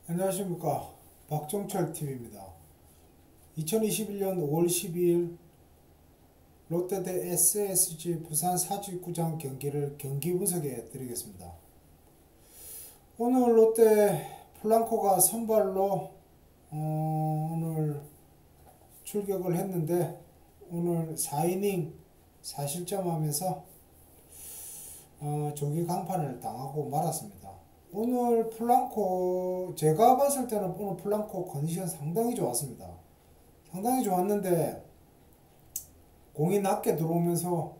안녕하십니까, 박종철TV입니다. 2021년 5월 12일 롯데 대 SSG 부산 사직구장 경기를 경기 분석해 드리겠습니다. 오늘 롯데 플랑코가 선발로 오늘 출격을 했는데 오늘 4이닝 4실점 하면서 조기 강판을 당하고 말았습니다. 오늘 플랑코, 제가 봤을 때는 오늘 플랑코 컨디션 상당히 좋았습니다. 상당히 좋았는데 공이 낮게 들어오면서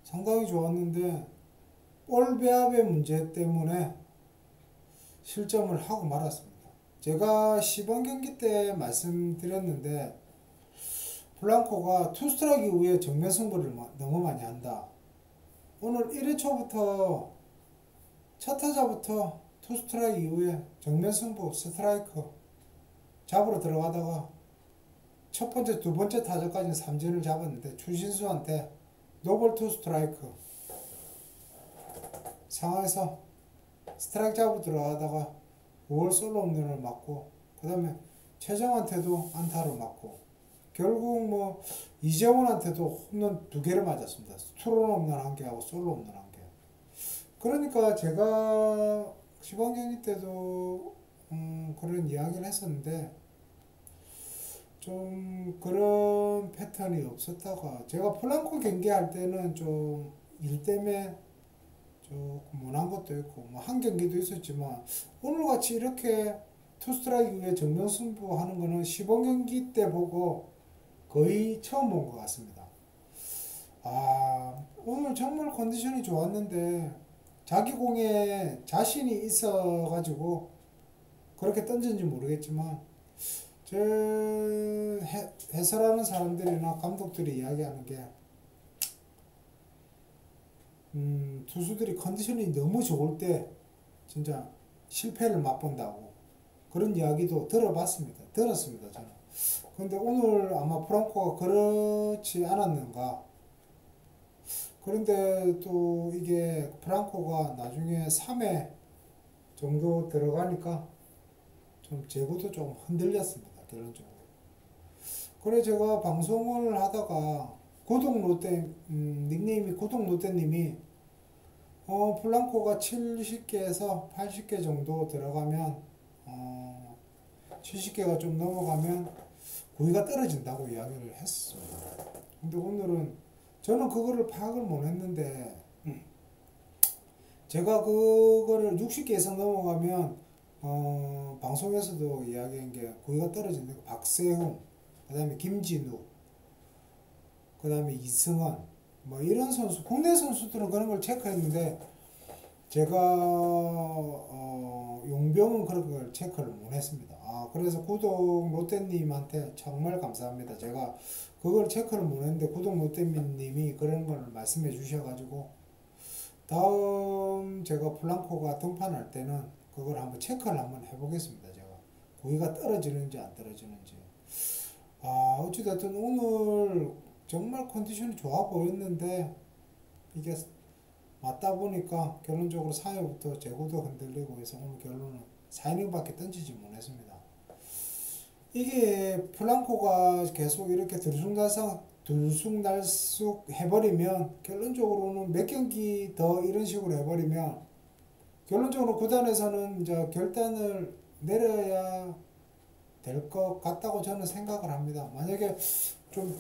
상당히 좋았는데 볼 배합의 문제 때문에 실점을 하고 말았습니다. 제가 시범 경기 때 말씀드렸는데 플랑코가 투스트라이크 이후에 정면 승부를 너무 많이 한다. 오늘 1회 초부터 첫 타자부터 투스트라이크 이후에 정면 승부 스트라이크 잡으러 들어가다가 첫 번째, 두 번째 타자까지는 삼진을 잡았는데 추신수한테 노볼 투 스트라이크 상황에서 스트라이크 잡으러 들어가다가 5월 솔로 홈런을 맞고 그 다음에 최정한테도 안타를 맞고 결국 뭐 이재원한테도 홈런 2개를 맞았습니다. 투런 홈런 1개하고 솔로 홈런 1개. 그러니까 제가 시범 경기 때도 그런 이야기를 했었는데 좀 그런 패턴이 없었다가 제가 플랑코 경기할 때는 좀 일 때문에 조금 못한 것도 있고 뭐 한 경기도 있었지만 오늘같이 이렇게 투스트라이크 이후에 정면 승부하는 거는 시범 경기 때 보고 거의 처음 본 것 같습니다. 오늘 정말 컨디션이 좋았는데 자기 공에 자신이 있어 가지고 그렇게 던졌는지 모르겠지만 저 해설하는 사람들이나 감독들이 이야기하는 게 투수들이 컨디션이 너무 좋을 때 진짜 실패를 맛본다고 그런 이야기도 들었습니다 저는. 근데 오늘 아마 프랑코가 그렇지 않았는가. 그런데 또 이게 프랑코가 나중에 3회 정도 들어가니까 좀 제구도 좀 흔들렸습니다 결론적으로. 그래 제가 방송을 하다가 고동 롯데 닉네임이 고동 롯데님이 플랑코가 70개에서 80개 정도 들어가면 70개가 좀 넘어가면 구위가 떨어진다고 이야기를 했습니다. 근데 오늘은 저는 그거를 파악을 못 했는데 제가 그거를 60개 이상 넘어가면 방송에서도 이야기한 게 구위가 떨어진다. 박세훈, 그 다음에 김진우, 그 다음에 이승원, 뭐 이런 선수, 국내 선수들은 그런 걸 체크했는데 제가 용병은 그런 걸 체크를 못 했습니다. 그래서 구독 롯데님한테 정말 감사합니다. 제가 그걸 체크를 못 했는데 구독 롯데님이 그런 걸 말씀해 주셔가지고 다음 제가 플랑코가 등판할 때는 그걸 한번 체크를 한번 해보겠습니다. 제가 구위가 떨어지는지 안 떨어지는지. 어찌됐든 오늘 정말 컨디션이 좋아 보였는데 이게 맞다 보니까 결론적으로 4회부터 제구도 흔들리고 해서 오늘 결론은 4이닝밖에 던지지 못했습니다. 이게 플랑코가 계속 이렇게 들쑥날쑥 해버리면 결론적으로는 몇 경기 더 이런 식으로 해버리면 결론적으로 구단에서는 이제 결단을 내려야 될 것 같다고 저는 생각을 합니다. 만약에 좀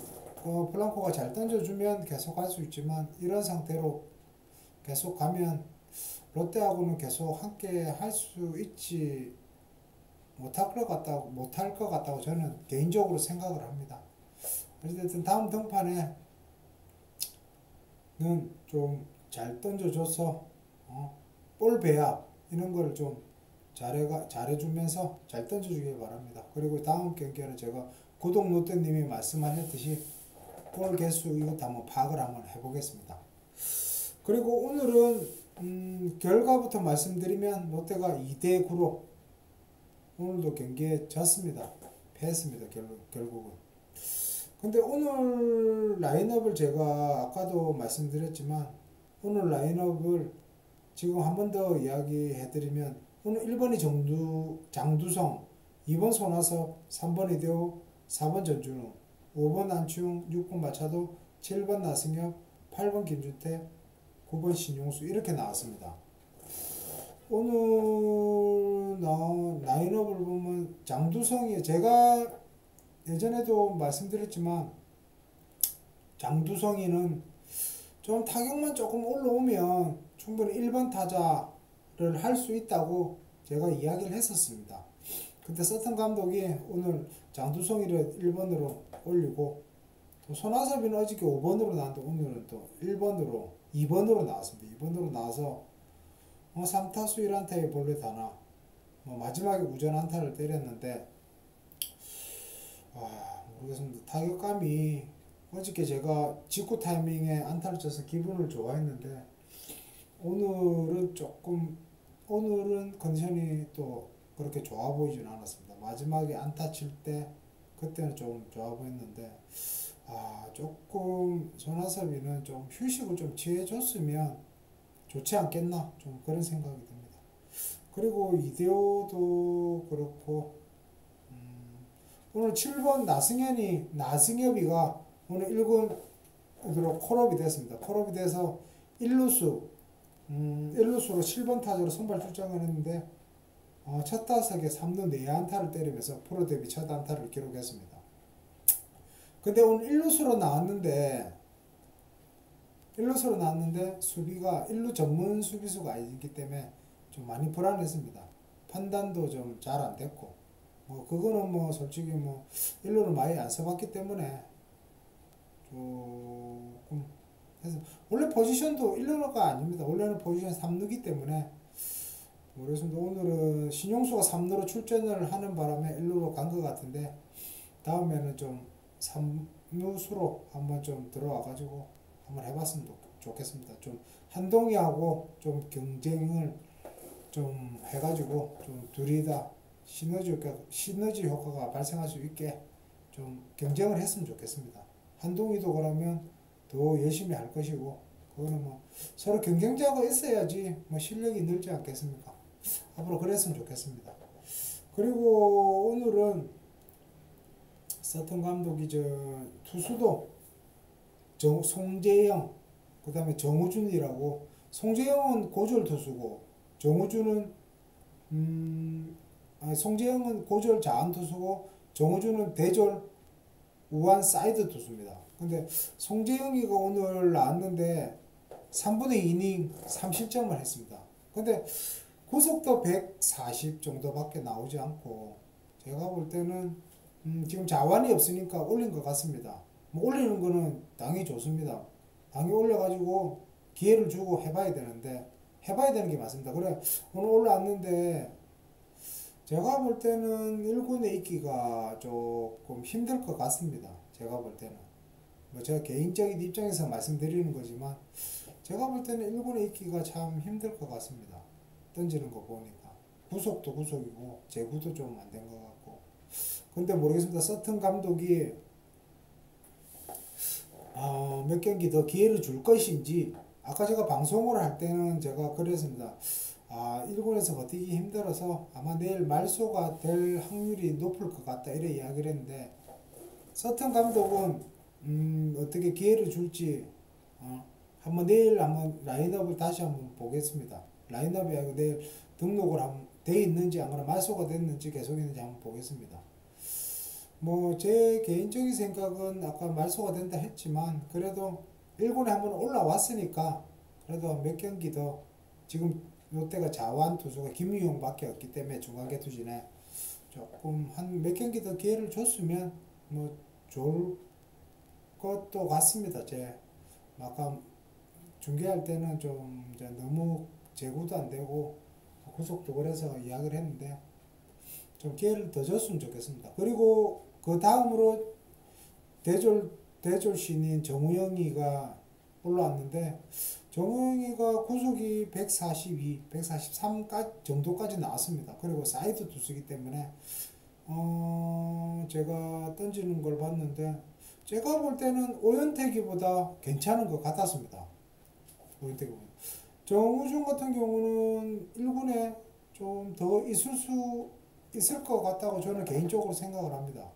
플랑코가 잘 던져주면 계속 할 수 있지만 이런 상태로 계속 가면 롯데하고는 계속 함께 할 수 있지 못할 것 같다고 저는 개인적으로 생각을 합니다. 어쨌든 다음 등판에는 좀 잘 던져줘서 볼 배합 이런 걸 좀 잘해주면서 잘 던져주길 바랍니다. 그리고 다음 경기에는 제가 구독 롯데님이 말씀하셨듯이 볼 개수 이것도 한번 파악을 한번 해보겠습니다. 그리고 오늘은 결과부터 말씀드리면 롯데가 2대9로 오늘도 경기에 졌습니다. 패했습니다. 결국은. 근데 오늘 라인업을 제가 아까도 말씀드렸지만 오늘 라인업을 지금 한 번 더 이야기해드리면 오늘 1번이 장두성, 2번 손아섭, 3번 이대호, 4번 전준우, 5번 안치홍, 6번 마차도, 7번 나승엽, 8번 김준태, 9번 신용수 이렇게 나왔습니다. 오늘 나온 라인업을 보면 장두성이 제가 예전에도 말씀드렸지만 장두성이는 좀 타격만 조금 올라오면 충분히 1번 타자를 할 수 있다고 제가 이야기를 했었습니다. 근데 서튼 감독이 오늘 장두성이를 1번으로 올리고 또 손아섭이는 어저께 5번으로 나왔는데 오늘은 또 1번으로 2번으로 나왔습니다. 2번으로 나와서 3타수 1안타에 볼넷 하나 마지막에 우전 안타를 때렸는데 모르겠습니다. 타격감이 어저께 제가 직구 타이밍에 안타를 쳐서 기분을 좋아했는데 오늘은 컨디션이 또 그렇게 좋아 보이진 않았습니다. 마지막에 안타 칠 때 그때는 좀 좋아 보였는데 조금 손아섭이는 좀 휴식을 좀 취해줬으면 좋지 않겠나 좀 그런 생각이 듭니다. 그리고 이대호도 그렇고 오늘 7번 나승엽이가 오늘 1군으로 콜업이 됐습니다. 콜업이 돼서 1루수로 7번 타자로 선발 출장을 했는데 첫 타석에 3루 4안타를 때리면서 프로 데뷔 첫 안타를 기록했습니다. 근데 오늘 1루수로 나왔는데 수비가 1루 전문 수비수가 아니기 때문에 좀 많이 불안했습니다. 판단도 좀 잘 안 됐고 그거는 솔직히 1루를 많이 안 써봤기 때문에 조금 해서 원래 포지션도 1루가 아닙니다. 원래는 포지션 3루기 때문에 모르겠습니다. 오늘은 신용수가 3루로 출전을 하는 바람에 1루로 간 것 같은데 다음에는 좀 3루수로 한번 좀 들어와 가지고 한번 해봤으면 좋겠습니다. 좀 한동희하고 좀 경쟁을 좀 해가지고 좀 둘이 다 시너지 효과가 발생할 수 있게 좀 경쟁을 했으면 좋겠습니다. 한동희도 그러면 더 열심히 할 것이고 그거는 서로 경쟁자가 있어야지 실력이 늘지 않겠습니까? 앞으로 그랬으면 좋겠습니다. 그리고 오늘은 서튼 감독이 투수도 송재영 그 다음에 정우준이라고 송재영은 고졸 투수고 정우준은 송재영은 고졸 자완 투수고 정우준은 대졸 우완 사이드 투수입니다. 근데 송재영이가 오늘 나왔는데 3분의 2이닝 3실점을 했습니다. 근데 구속도 140 정도밖에 나오지 않고 제가 볼 때는 지금 자완이 없으니까 올린 것 같습니다. 올리는 거는 당연히 좋습니다. 당연히 올려가지고 기회를 주고 해봐야 되는 게 맞습니다. 그래 오늘 올라왔는데 제가 볼 때는 1군에 있기가 조금 힘들 것 같습니다. 제가 볼 때는 제가 개인적인 입장에서 말씀드리는 거지만 제가 볼 때는 1군에 있기가 참 힘들 것 같습니다. 던지는 거 보니까 구속도 구속이고 제구도 좀 안 된 것 같고 근데 모르겠습니다. 서튼 감독이 몇 경기 더 기회를 줄 것인지 아까 제가 방송을 할 때는 제가 그랬습니다. 1군에서 버티기 힘들어서 아마 내일 말소가 될 확률이 높을 것 같다 이래 이야기를 했는데 서튼 감독은 어떻게 기회를 줄지 한번 내일 한번 라인업을 다시 한번 보겠습니다. 라인업이 아니고 내일 등록을 돼 있는지 안 그러면 말소가 됐는지 계속 있는지 한번 보겠습니다. 제 개인적인 생각은 아까 말소가 된다 했지만 그래도 1군에 한번 올라왔으니까 그래도 몇 경기 더 지금 롯데가 자완 투수가 김유용 밖에 없기 때문에 중간계 투진에 조금 한 몇 경기 더 기회를 줬으면 좋을 것도 같습니다. 아까 중계할 때는 좀 너무 제구도 안 되고 구속도 그래서 이야기를 했는데 좀 기회를 더 줬으면 좋겠습니다. 그리고 그 다음으로 대졸 신인 정우영이가 올라왔는데 정우영이가 구속이 142, 143 정도까지 나왔습니다. 그리고 사이드 투수이기 때문에 제가 던지는 걸 봤는데 제가 볼 때는 오현택이보다 괜찮은 것 같았습니다. 오현택이 정우준 같은 경우는 1군에 좀 더 있을 것 같다고 저는 개인적으로 생각을 합니다.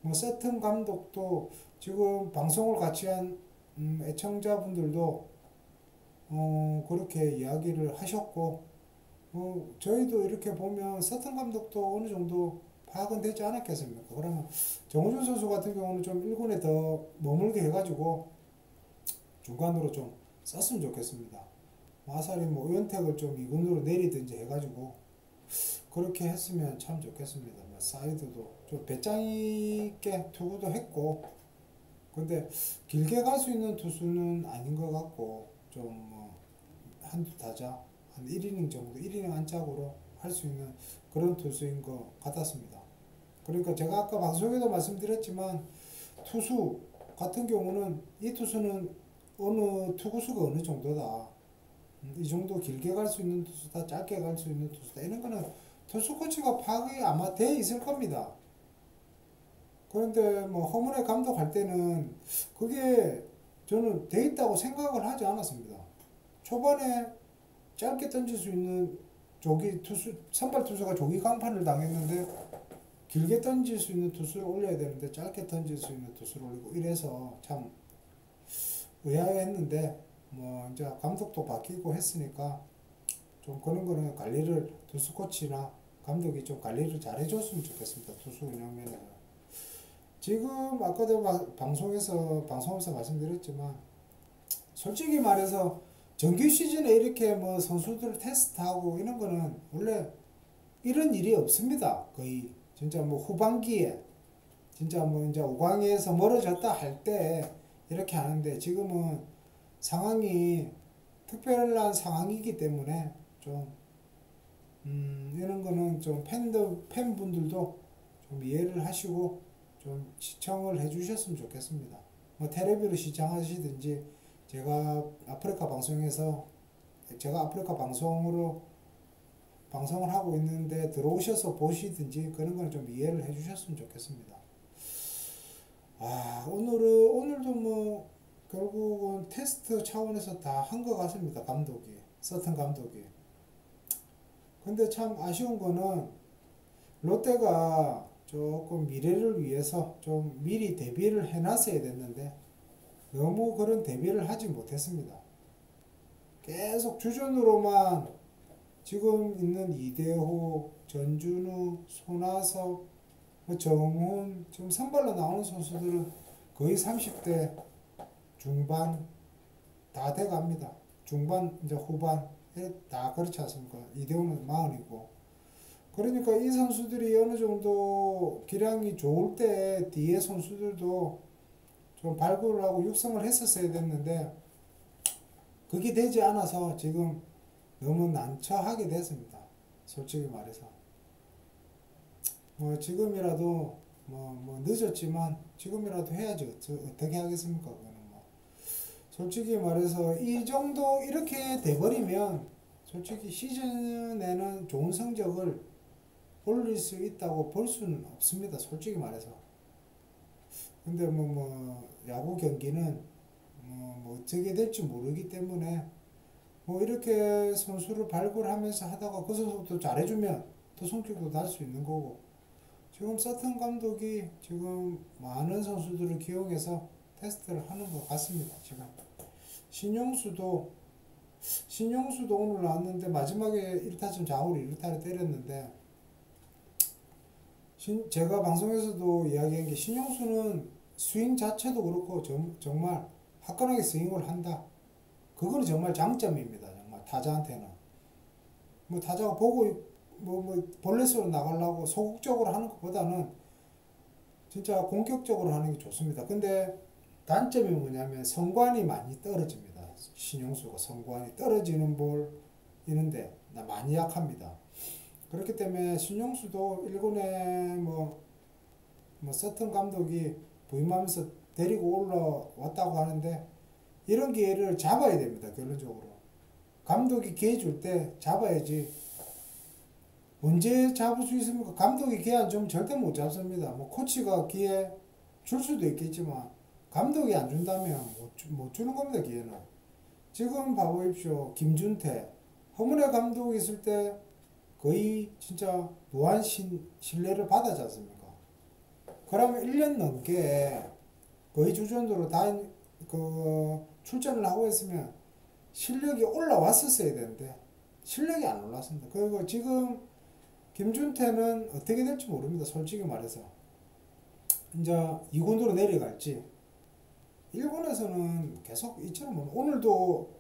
뭐 서튼 감독도 지금 방송을 같이 한 애청자분들도 그렇게 이야기를 하셨고, 저희도 이렇게 보면 서튼 감독도 어느 정도 파악은 되지 않았겠습니까? 그러면 정우준 선수 같은 경우는 좀 1군에 더 머물게 해가지고 중간으로 좀 썼으면 좋겠습니다. 아사리 뭐 은택을 좀 2군으로 내리든지 해가지고 그렇게 했으면 참 좋겠습니다. 뭐 사이드도 좀 배짱 있게 투구도 했고, 근데 길게 갈 수 있는 투수는 아닌 것 같고, 좀뭐 한두 타자 한 1이닝 정도 1이닝 안짝으로 할 수 있는 그런 투수인 것 같았습니다. 그러니까 제가 아까 방송에도 말씀드렸지만 투수 같은 경우는 이 투수는 어느 투구수가 어느 정도다, 이 정도 길게 갈 수 있는 투수다, 짧게 갈 수 있는 투수다, 이런 거는 투수 코치가 파악이 아마 돼 있을 겁니다. 그런데 뭐 허문의 감독할 때는 그게 저는 돼 있다고 생각을 하지 않았습니다. 초반에 짧게 던질 수 있는 조기 투수, 선발 투수가 조기 강판을 당했는데 길게 던질 수 있는 투수를 올려야 되는데 짧게 던질 수 있는 투수를 올리고 이래서 참 의아했는데, 뭐 이제 감독도 바뀌고 했으니까 좀 그런 거는 관리를 투수 코치나 감독이 좀 관리를 잘 해줬으면 좋겠습니다. 투수 운영 면에서. 지금 아까도 방송에서 말씀드렸지만 솔직히 말해서 정규 시즌에 이렇게 뭐 선수들 테스트하고 이런 거는 원래 이런 일이 없습니다. 거의 진짜 뭐 후반기에 진짜 뭐 이제 5강에서 멀어졌다 할 때 이렇게 하는데, 지금은 상황이 특별한 상황이기 때문에 좀 이런 거는 좀 팬분들도 좀 이해를 하시고 좀 시청을 해주셨으면 좋겠습니다. 뭐 테레비로 시청하시든지 제가 아프리카 방송으로 방송을 하고 있는데 들어오셔서 보시든지 그런 건 좀 이해를 해주셨으면 좋겠습니다. 오늘도 뭐 결국은 테스트 차원에서 다 한 것 같습니다. 서튼 감독이. 근데 참 아쉬운 거는 롯데가 조금 미래를 위해서 좀 미리 대비를 해놨어야 됐는데 너무 그런 대비를 하지 못했습니다. 계속 주전으로만 지금 있는 이대호, 전준우, 손아섭, 정훈, 지금 선발로 나오는 선수들은 거의 30대 중반 다 돼갑니다. 중반 이제 후반 다 그렇지 않습니까? 이대호는 40이고. 그러니까 이 선수들이 어느 정도 기량이 좋을 때 뒤에 선수들도 좀 발굴을 하고 육성을 했었어야 됐는데 그게 되지 않아서 지금 너무 난처하게 됐습니다. 솔직히 말해서. 뭐 지금이라도 뭐 늦었지만 지금이라도 해야죠. 어떻게 하겠습니까? 그거는 뭐 솔직히 말해서 이 정도 이렇게 돼버리면 솔직히 시즌에는 좋은 성적을 올릴 수 있다고 볼 수는 없습니다. 솔직히 말해서. 근데 뭐 야구 경기는 뭐 어떻게 될지 모르기 때문에 뭐 이렇게 선수를 발굴하면서 하다가 그 선수도 잘해주면 또 성격도 날 수 있는 거고, 지금 서튼 감독이 지금 많은 선수들을 기용해서 테스트를 하는 것 같습니다. 지금 신용수도 오늘 나왔는데 마지막에 1타점 좌우로 1타를 때렸는데, 제가 방송에서도 이야기한 게 신용수는 스윙 자체도 그렇고 정말 화끈하게 스윙을 한다. 그거는 정말 장점입니다. 정말 타자한테는. 뭐 타자가 보고 볼넷으로 나가려고 소극적으로 하는 것보다는 진짜 공격적으로 하는 게 좋습니다. 근데 단점이 뭐냐면 성관이 많이 떨어집니다. 신용수가 성관이 떨어지는 볼 이런데 많이 약합니다. 그렇기 때문에 신용수도 1군에 뭐 서튼 감독이 부임하면서 데리고 올라왔다고 하는데 이런 기회를 잡아야 됩니다. 결론적으로 감독이 기회 줄 때 잡아야지. 언제 잡을 수 있습니까? 감독이 기회 안 주면 절대 못 잡습니다. 뭐 코치가 기회 줄 수도 있겠지만 감독이 안 준다면 못 주는 겁니다. 기회는. 지금 봐보십시오. 김준태 허문회 감독이 있을 때 거의 진짜 무한 신뢰를 받았지 않습니까? 그러면 1년 넘게 거의 주전으로 출전을 하고 있으면 실력이 올라왔었어야 되는데 실력이 안 올랐습니다. 그리고 지금 김준태는 어떻게 될지 모릅니다. 솔직히 말해서 이제 2군으로 내려갈지 1군에서는 계속 이처럼 오늘도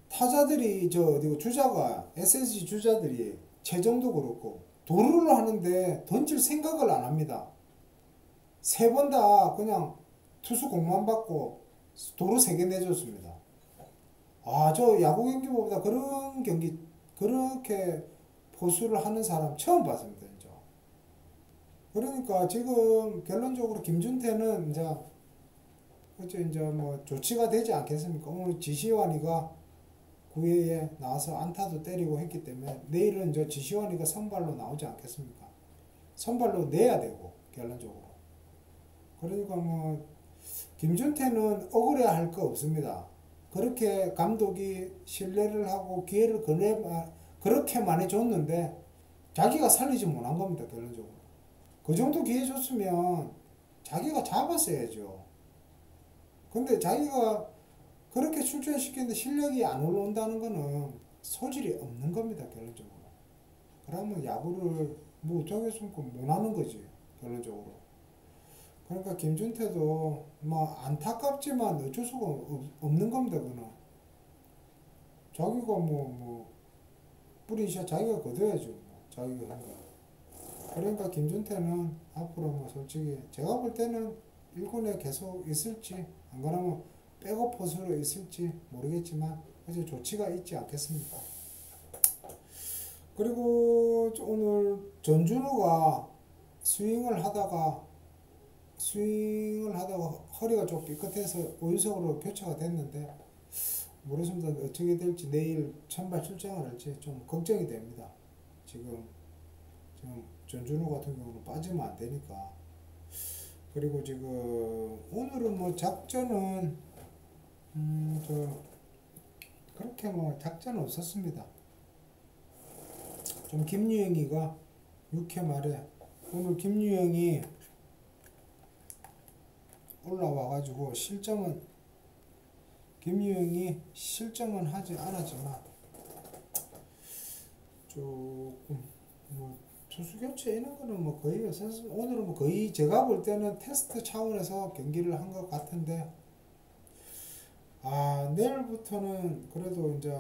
타자들이 주자가 SSG 주자들이 최정도 그렇고 도루를 하는데 던질 생각을 안 합니다. 세 번 다 그냥 투수 공만 받고 도루 3개 내줬습니다. 저 야구 경기보다 그런 경기 그렇게 포수를 하는 사람 처음 봤습니다. 이제. 그러니까 지금 결론적으로 김준태는 이제 뭐 조치가 되지 않겠습니까? 오늘 지시환이가 9회에 나와서 안타도 때리고 했기 때문에 내일은 지시환이가 선발로 나오지 않겠습니까? 선발로 내야 되고 결론적으로. 그러니까 뭐 김준태는 억울해할 거 없습니다. 그렇게 감독이 신뢰를 하고 기회를 그렇게 많이 줬는데 자기가 살리지 못한 겁니다. 결론적으로. 그 정도 기회 줬으면 자기가 잡았어야죠. 근데 자기가 그렇게 출전시켰는데 실력이 안 올라온다는 거는 소질이 없는 겁니다. 결론적으로. 그러면 야구를 뭐 어쩌겠습니까? 못하는 거지. 결론적으로. 그러니까 김준태도 뭐 안타깝지만 어쩔 수가 없는 겁니다. 그거는. 자기가 뿌린샷 자기가 거둬야죠. 자기가 한 거. 그러니까 김준태는 앞으로 뭐 솔직히 제가 볼 때는 1군에 계속 있을지 안 그러면 백업 포수로 있을지 모르겠지만 이제 조치가 있지 않겠습니까? 그리고 오늘 전준우가 스윙을 하다가 허리가 좀 삐끗해서 5인석으로 교체가 됐는데 모르겠습니다. 어떻게 될지 내일 선발 출장을 할지 좀 걱정이 됩니다. 지금 전준우 같은 경우는 빠지면 안 되니까. 그리고 지금 오늘은 뭐 작전은 그렇게 뭐 작전은 없었습니다. 좀 김유영이가 6회 말에 오늘 김유영이 올라와가지고 김유영이 실점은 하지 않았지만 조금 뭐 투수 교체 이런 거는 뭐 거의 없었어요. 오늘은 뭐 거의 제가 볼 때는 테스트 차원에서 경기를 한 것 같은데 내일부터는 그래도 이제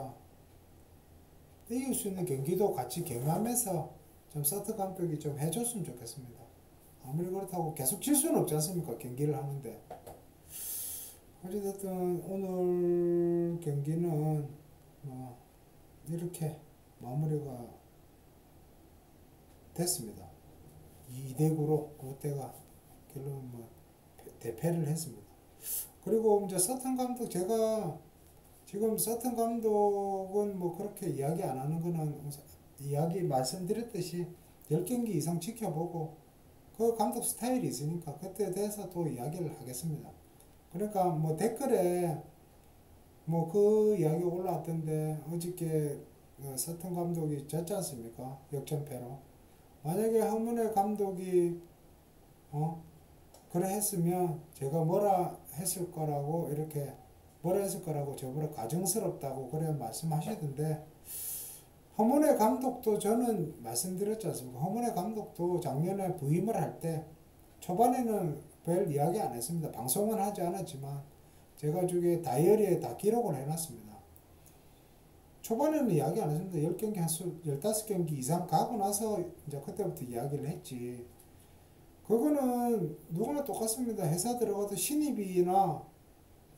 이길 수 있는 경기도 같이 경험하면서 좀 서트 감독이 좀 해줬으면 좋겠습니다. 아무리 그렇다고 계속 질 수는 없지 않습니까? 경기를 하는데. 어찌됐든 오늘 경기는 뭐 이렇게 마무리가 됐습니다. 2대9로 롯데가 결론 뭐 대패를 했습니다. 그리고 이제 서튼 감독 제가 지금 서튼 감독은 뭐 그렇게 이야기 안 하는 거는 이야기 말씀드렸듯이 10경기 이상 지켜보고 그 감독 스타일이 있으니까 그때에 대해서 또 이야기를 하겠습니다. 그러니까 뭐 댓글에 뭐 그 이야기 올라왔던데 어저께 서튼 감독이 졌지 않습니까? 역전패로. 만약에 허문회 감독이 그래 했으면 제가 뭐라 했을 거라고 저보다 가정스럽다고 그래 말씀하시던데 허문회 감독도 저는 말씀드렸지 않습니까? 허문회 감독도 작년에 부임을 할 때 초반에는 별 이야기 안 했습니다. 방송은 하지 않았지만 제가 저기 다이어리에 다 기록을 해놨습니다. 초반에는 이야기 안 했습니다. 10경기, 15경기 이상 가고 나서 이제 그때부터 이야기를 했지. 그거는 누구나 똑같습니다. 회사 들어가도 신입이나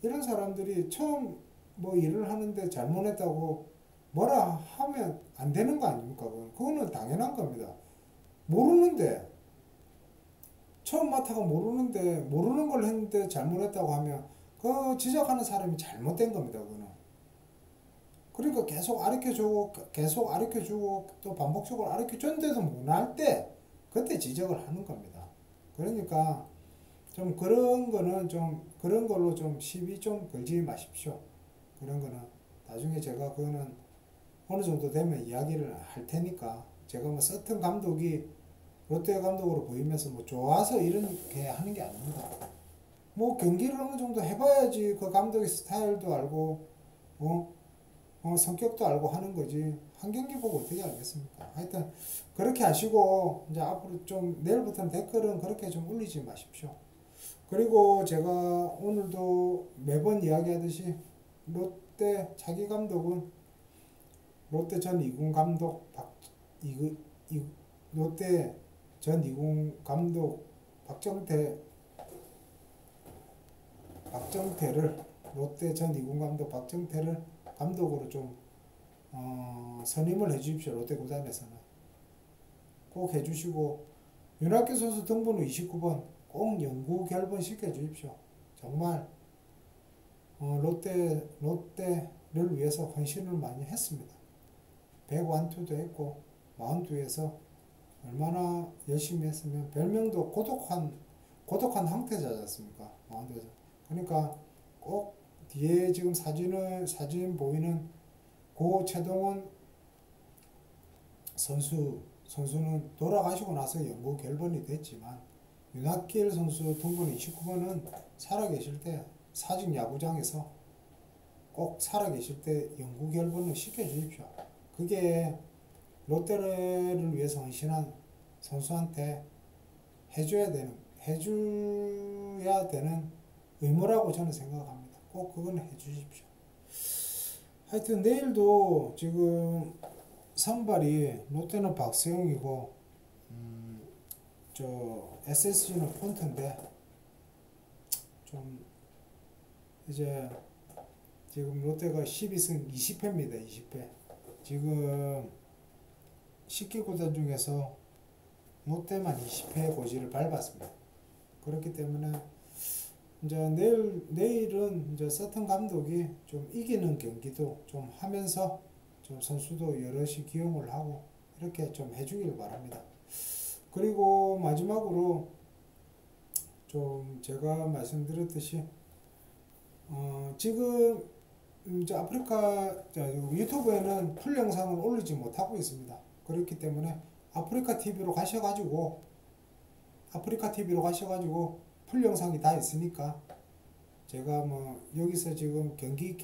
이런 사람들이 처음 뭐 일을 하는데 잘못했다고 뭐라 하면 안 되는 거 아닙니까? 그거는 당연한 겁니다. 모르는데, 처음 맡아가 모르는 걸 했는데 잘못했다고 하면 그 지적하는 사람이 잘못된 겁니다. 그거는. 그러니까 계속 가르쳐주고 또 반복적으로 가르쳐줬는데도 못할 때 그때 지적을 하는 겁니다. 그러니까 좀 그런 걸로 좀 시비 좀 걸지 마십시오. 그런 거는 나중에 제가 그거는 어느 정도 되면 이야기를 할 테니까 제가 뭐 서튼 감독이 롯데 감독으로 보이면서 뭐 좋아서 이렇게 하는 게 아닙니다. 뭐 경기를 어느 정도 해봐야지 그 감독의 스타일도 알고 성격도 알고 하는 거지. 한 경기 보고 어떻게 알겠습니까? 하여튼 그렇게 하시고 이제 앞으로 좀 내일부터는 댓글은 그렇게 좀 올리지 마십시오. 그리고 제가 오늘도 매번 이야기하듯이 롯데 차기 감독은 롯데 전 2군 감독 롯데 전 2군 감독 박정태를 롯데 전 2군 감독 박정태를 감독으로 좀 선임을 해주십시오. 롯데 구단에서는 꼭 해주시고 윤학규 선수 등번호 29번 꼭 영구 결번 시켜주십시오. 정말 롯데를 위해서 헌신을 많이 했습니다. 100완투도 했고 마운드에서 얼마나 열심히 했으면 별명도 고독한 황태자지 않습니까? 마운드에서. 그러니까 꼭 뒤에 지금 사진 보이는 고 최동원 선수는 돌아가시고 나서 영구 결번이 됐지만 윤학길 선수 등번호 29번은 살아계실 때 사직 야구장에서 꼭 살아계실 때 영구 결번을 시켜주십시오. 그게 롯데를 위해서 헌신한 선수한테 해줘야 되는 의무라고 저는 생각합니다. 꼭 그건 해주십시오. 하여튼 내일도 지금 선발이 롯데는 박세웅이고 저 SSG는 폰트인데 좀 이제 지금 롯데가 12승 20패입니다. 20패. 지금 10개 구단 중에서 롯데만 20패의 고지를 밟았습니다. 그렇기 때문에 이제 내일은 이제 서튼 감독이 좀 이기는 경기도 좀 하면서 좀 선수도 여럿이 기용을 하고 이렇게 좀 해주길 바랍니다. 그리고 마지막으로 좀 제가 말씀드렸듯이 지금 이제 아프리카 유튜브에는 풀 영상을 올리지 못하고 있습니다. 그렇기 때문에 아프리카 TV로 가셔가지고 풀 영상이 다 있으니까 제가 뭐 여기서 지금 경기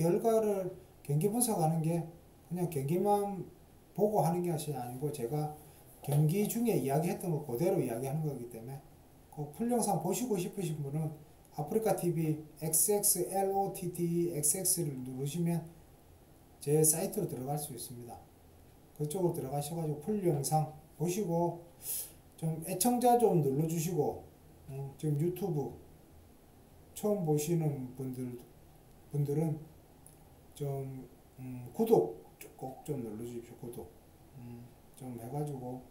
분석하는 게 그냥 경기만 보고 하는 것이 아니고 제가 경기 중에 이야기했던 거 그대로 이야기하는 거기 때문에 그 풀 영상 보시고 싶으신 분은 아프리카 TV XXLOTTXX를 누르시면 제 사이트로 들어갈 수 있습니다. 그쪽으로 들어가셔가지고 풀 영상 보시고 좀 애청자 좀 눌러주시고 지금 유튜브 처음 보시는 분들은 좀 구독 꼭 좀 눌러주십시오. 구독 좀 해가지고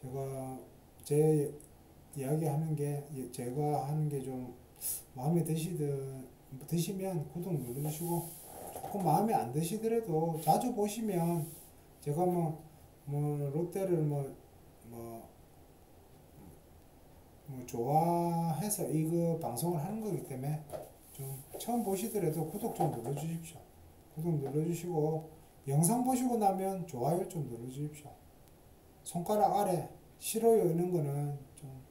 제가 제 이야기하는 게 제가 하는 게 좀 마음에 드시면 구독 눌러주시고 조금 마음에 안 드시더라도 자주 보시면 제가 뭐 롯데를 좋아해서 이거 방송을 하는 거기 때문에 좀 처음 보시더라도 구독 좀 눌러주십시오. 구독 눌러주시고 영상 보시고 나면 좋아요 좀 눌러주십시오. 손가락 아래 싫어요 이런 거는 좀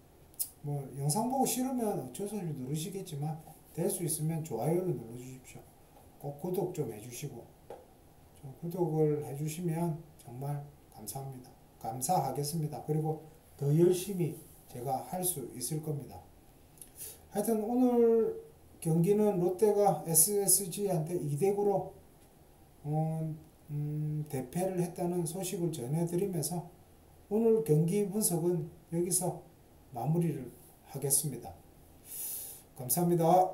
영상 보고 싫으면 어쩔 수 없이 누르시겠지만 될 수 있으면 좋아요를 눌러주십시오. 꼭 구독 좀 해주시고 좀 구독을 해주시면 정말 감사하겠습니다. 그리고 더 열심히 제가 할 수 있을 겁니다. 하여튼 오늘 경기는 롯데가 SSG한테 2대9로 대패를 했다는 소식을 전해드리면서 오늘 경기 분석은 여기서 마무리를 하겠습니다. 감사합니다.